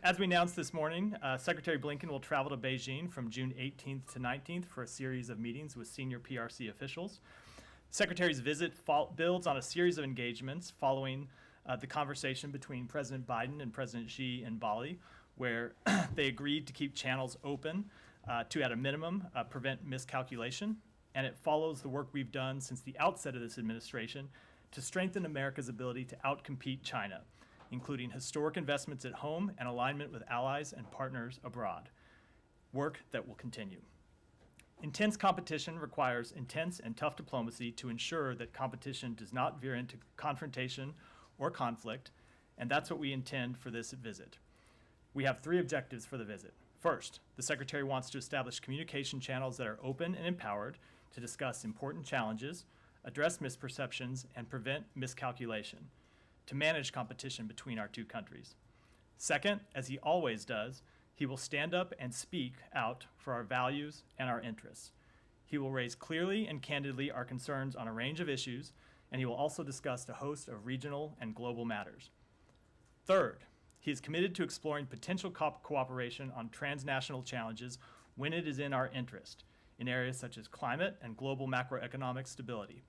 As we announced this morning, Secretary Blinken will travel to Beijing from June 18th to 19th for a series of meetings with senior PRC officials. Secretary's visit builds on a series of engagements following the conversation between President Biden and President Xi in Bali, where they agreed to keep channels open to, at a minimum, prevent miscalculation. And it follows the work we've done since the outset of this administration to strengthen America's ability to outcompete China, including historic investments at home and alignment with allies and partners abroad. Work that will continue. Intense competition requires intense and tough diplomacy to ensure that competition does not veer into confrontation or conflict, and that's what we intend for this visit. We have 3 objectives for the visit. First, the Secretary wants to establish communication channels that are open and empowered to discuss important challenges, address misperceptions, and prevent miscalculation, to manage competition between our 2 countries. Second, as he always does, he will stand up and speak out for our values and our interests. He will raise clearly and candidly our concerns on a range of issues, and he will also discuss a host of regional and global matters. Third, he is committed to exploring potential cooperation on transnational challenges when it is in our interest, in areas such as climate and global macroeconomic stability.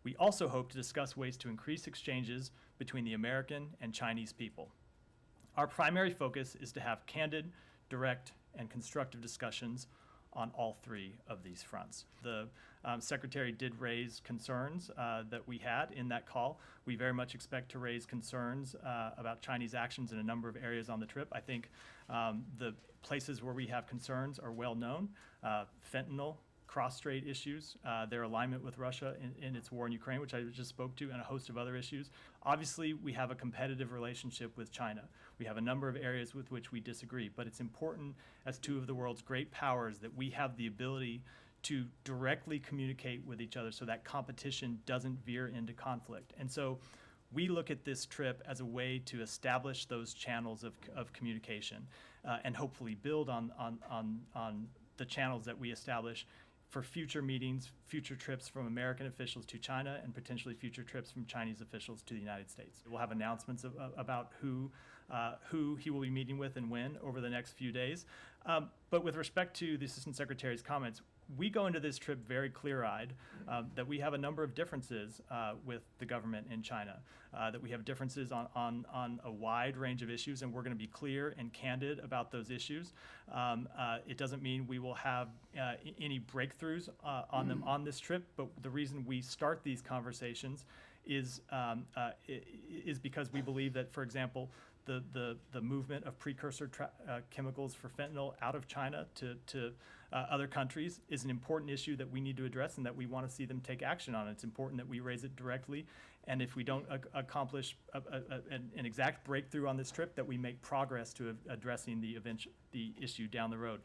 We also hope to discuss ways to increase exchanges between the American and Chinese people. Our primary focus is to have candid, direct, and constructive discussions on all 3 of these fronts. The Secretary did raise concerns that we had in that call. We very much expect to raise concerns about Chinese actions in a number of areas on the trip. I think the places where we have concerns are well known. Fentanyl, cross-strait issues, their alignment with Russia in its war in Ukraine, which I just spoke to, and a host of other issues. Obviously, we have a competitive relationship with China. We have a number of areas with which we disagree, but it's important as 2 of the world's great powers that we have the ability to directly communicate with each other so that competition doesn't veer into conflict. And so we look at this trip as a way to establish those channels of communication and hopefully build on the channels that we establish for future meetings, future trips from American officials to China, and potentially future trips from Chinese officials to the United States. We'll have announcements about who he will be meeting with and when over the next few days. But with respect to the Assistant Secretary's comments, we go into this trip very clear-eyed that we have a number of differences with the government in China, that we have differences on a wide range of issues, and we're going to be clear and candid about those issues. It doesn't mean we will have any breakthroughs on them on this trip, but the reason we start these conversations is because we believe that, for example, the movement of precursor chemicals for fentanyl out of China to other countries is an important issue that we need to address and that we want to see them take action on. It's important that we raise it directly, and if we don't accomplish an exact breakthrough on this trip, that we make progress to addressing the issue down the road.